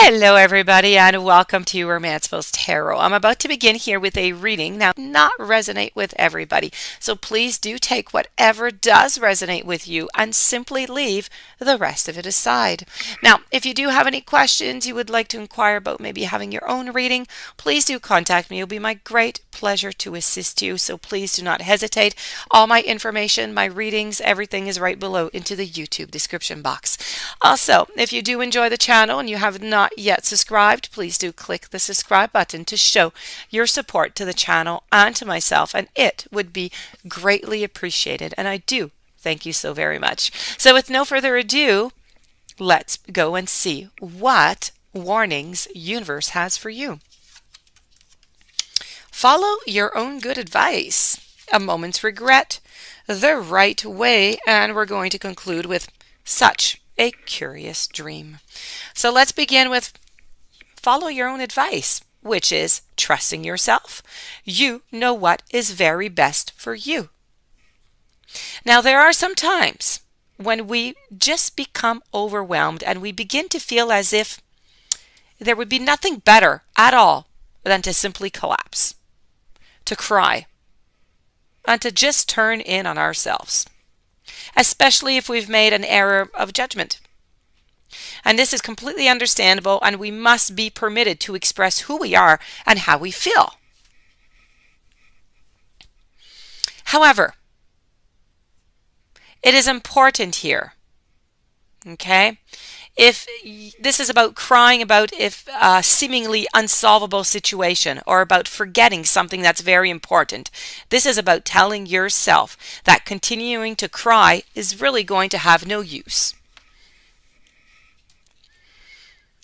Hello, everybody, and welcome to Romanceville's Tarot. I'm about to begin here with a reading. Now, not resonate with everybody, so please do take whatever does resonate with you and simply leave the rest of it aside. Now, if you do have any questions you would like to inquire about maybe having your own reading, please do contact me. It'll be my great pleasure to assist you, so please do not hesitate. All my information, my readings, everything is right below into the YouTube description box. Also, if you do enjoy the channel and you have not yet subscribed, please do click the subscribe button to show your support to the channel and to myself, and it would be greatly appreciated, and I do thank you so very much. So with no further ado, let's go and see what warnings universe has for you. Follow your own good advice, a moment's regret, the right way, and we're going to conclude with such a curious dream. So let's begin with follow your own advice, which is trusting yourself. You know what is very best for you. Now, there are some times when we just become overwhelmed and we begin to feel as if there would be nothing better at all than to simply collapse, to cry, and to just turn in on ourselves, especially if we've made an error of judgment. And this is completely understandable, and we must be permitted to express who we are and how we feel. However, it is important here, okay? If this is about crying about if a seemingly unsolvable situation or about forgetting something that's very important, this is about telling yourself that continuing to cry is really going to have no use.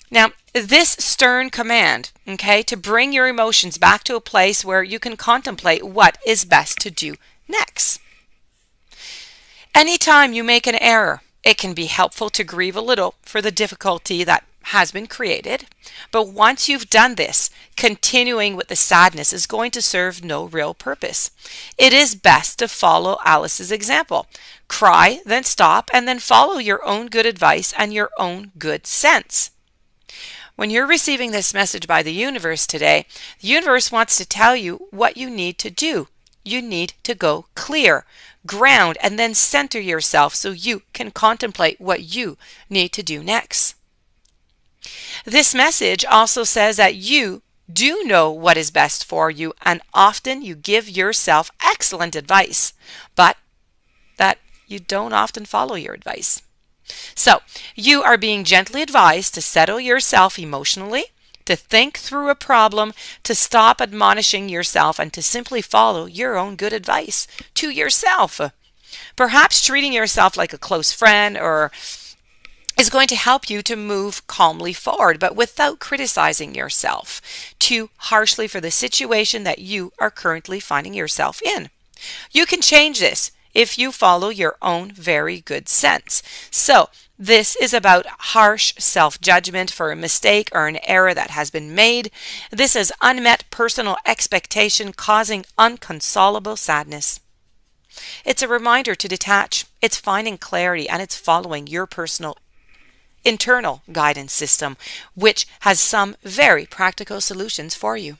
Now, this stern command, okay, to bring your emotions back to a place where you can contemplate what is best to do next. Anytime you make an error, it can be helpful to grieve a little for the difficulty that has been created. But once you've done this, continuing with the sadness is going to serve no real purpose. It is best to follow Alice's example. Cry, then stop, and then follow your own good advice and your own good sense. When you're receiving this message by the universe today, the universe wants to tell you what you need to do. You need to go clear, ground, and then center yourself so you can contemplate what you need to do next. This message also says that you do know what is best for you, and often you give yourself excellent advice, but that you don't often follow your advice. So, you are being gently advised to settle yourself emotionally, to think through a problem, to stop admonishing yourself, and to simply follow your own good advice to yourself. Perhaps treating yourself like a close friend or is going to help you to move calmly forward, but without criticizing yourself too harshly for the situation that you are currently finding yourself in. You can change this if you follow your own very good sense. So, this is about harsh self-judgment for a mistake or an error that has been made. This is unmet personal expectation causing inconsolable sadness. It's a reminder to detach. It's finding clarity, and it's following your personal internal guidance system, which has some very practical solutions for you.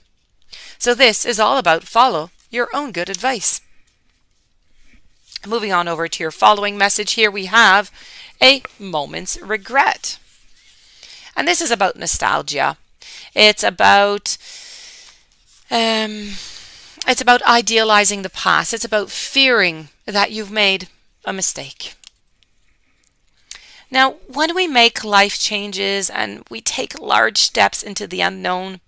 So this is all about follow your own good advice. Moving on over to your following message, here we have a moment's regret. And this is about nostalgia. It's about idealizing the past. It's about fearing that you've made a mistake. Now, when we make life changes and we take large steps into the unknown,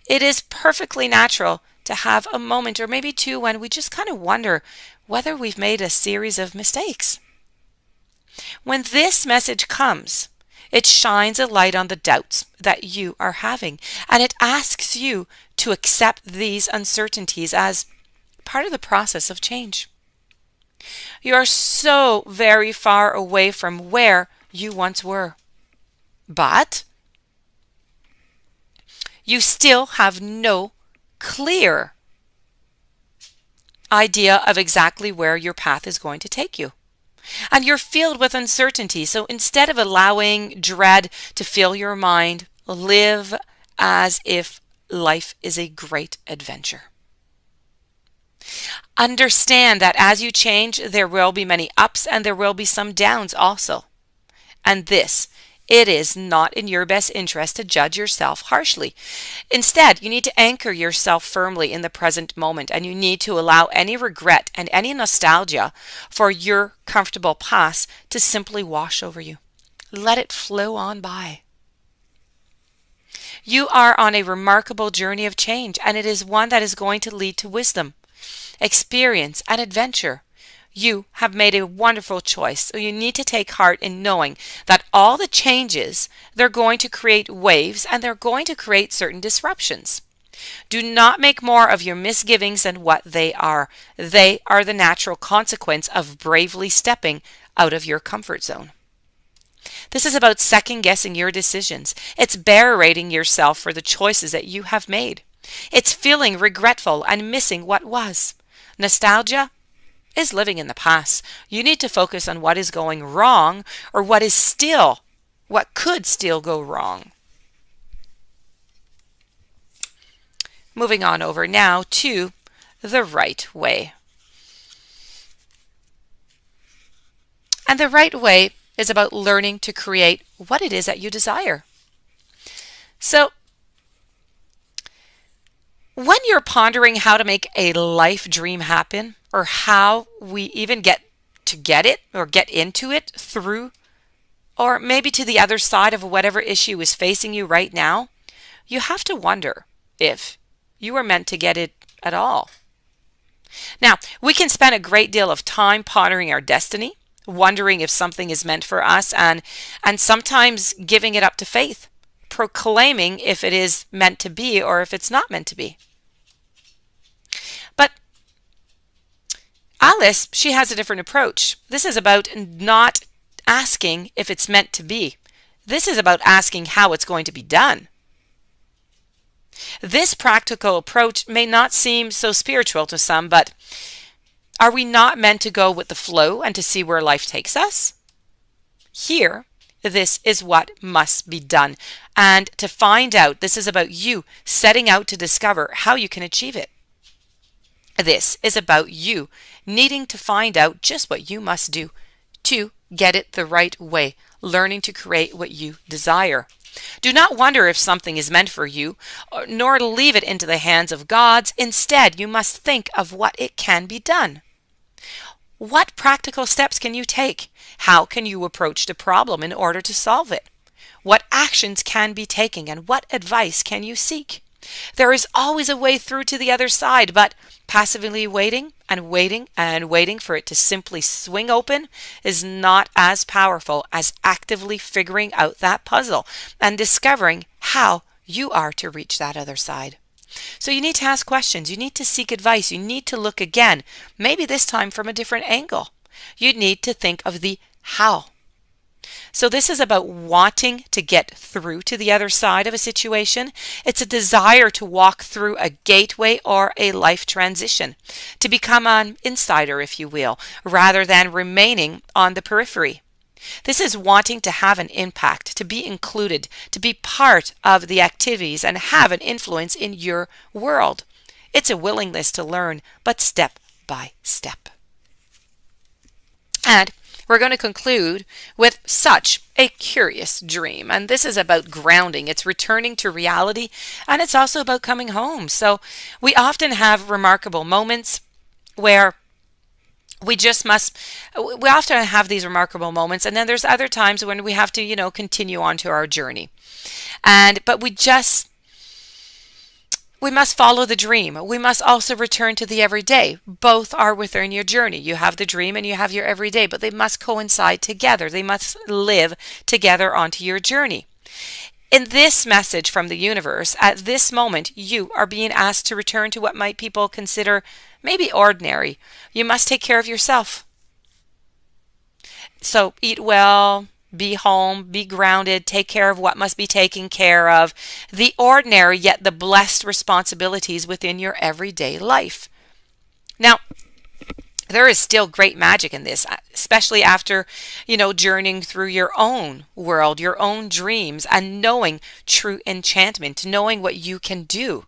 it is perfectly natural to have a moment or maybe two when we just kind of wonder whether we've made a series of mistakes. When this message comes, it shines a light on the doubts that you are having, and it asks you to accept these uncertainties as part of the process of change. You are so very far away from where you once were, but you still have no clear idea of exactly where your path is going to take you. And you're filled with uncertainty. So instead of allowing dread to fill your mind, Live as if life is a great adventure. Understand that as you change, there will be many ups and there will be some downs also. And this, it is not in your best interest to judge yourself harshly. Instead, you need to anchor yourself firmly in the present moment, and you need to allow any regret and any nostalgia for your comfortable past to simply wash over you. Let it flow on by. You are on a remarkable journey of change, and it is one that is going to lead to wisdom, experience, and adventure. You have made a wonderful choice, so you need to take heart in knowing that all the changes, they're going to create waves and they're going to create certain disruptions. Do not make more of your misgivings than what they are. They are the natural consequence of bravely stepping out of your comfort zone. This is about second guessing your decisions. It's berating yourself for the choices that you have made. It's feeling regretful and missing what was. Nostalgia is living in the past. You need to focus on what is going wrong or what could still go wrong. Moving on over now to the right way. And the right way is about learning to create what it is that you desire. So, when you're pondering how to make a life dream happen, or how we even get it or get into it through, or maybe to the other side of whatever issue is facing you right now, you have to wonder if you were meant to get it at all. Now, we can spend a great deal of time pondering our destiny, wondering if something is meant for us, and sometimes giving it up to faith, proclaiming if it is meant to be or if it's not meant to be. But Alice, she has a different approach. This is about not asking if it's meant to be. This is about asking how it's going to be done. This practical approach may not seem so spiritual to some, but are we not meant to go with the flow and to see where life takes us? Here, this is what must be done. And to find out, this is about you setting out to discover how you can achieve it. This is about you needing to find out just what you must do to get it the right way, learning to create what you desire. Do not wonder if something is meant for you, nor leave it into the hands of gods. Instead, you must think of what it can be done. What practical steps can you take? How can you approach the problem in order to solve it? What actions can be taken and what advice can you seek? There is always a way through to the other side, but passively waiting and waiting and waiting for it to simply swing open is not as powerful as actively figuring out that puzzle and discovering how you are to reach that other side. So you need to ask questions, you need to seek advice, you need to look again, maybe this time from a different angle. You need to think of the how. So this is about wanting to get through to the other side of a situation. It's a desire to walk through a gateway or a life transition, to become an insider, if you will, rather than remaining on the periphery. This is wanting to have an impact, to be included, to be part of the activities and have an influence in your world. It's a willingness to learn, but step by step. And we're going to conclude with such a curious dream. And this is about grounding. It's returning to reality, and it's also about coming home. So we often have remarkable moments where we often have these remarkable moments, and then there's other times when we have to, continue on to our journey. But we must follow the dream. We must also return to the everyday. Both are within your journey. You have the dream and you have your everyday, but they must coincide together. They must live together onto your journey. In this message from the universe, at this moment, you are being asked to return to what might people consider maybe ordinary. You must take care of yourself. So eat well, be home, be grounded, take care of what must be taken care of. The ordinary yet the blessed responsibilities within your everyday life. Now, There is still great magic in this, especially after, journeying through your own world, your own dreams, and knowing true enchantment, knowing what you can do.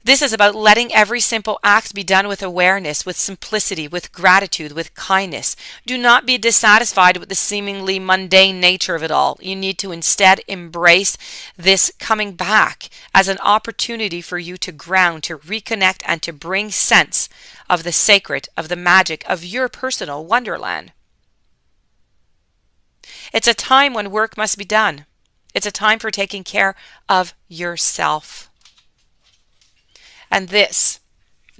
This is about letting every simple act be done with awareness, with simplicity, with gratitude, with kindness. Do not be dissatisfied with the seemingly mundane nature of it all. You need to instead embrace this coming back as an opportunity for you to ground, to reconnect, and to bring sense of the sacred, of the magic of your personal wonderland. It's a time when work must be done. It's a time for taking care of yourself. And this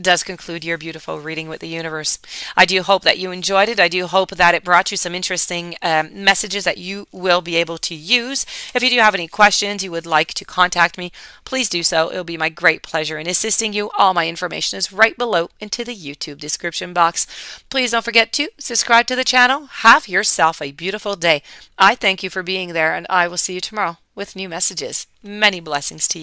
does conclude your beautiful reading with the universe. I do hope that you enjoyed it. I do hope that it brought you some interesting messages that you will be able to use. If you do have any questions you would like to contact me, please do so. It will be my great pleasure in assisting you. All my information is right below into the YouTube description box. Please don't forget to subscribe to the channel. Have yourself a beautiful day. I thank you for being there, and I will see you tomorrow with new messages. Many blessings to you.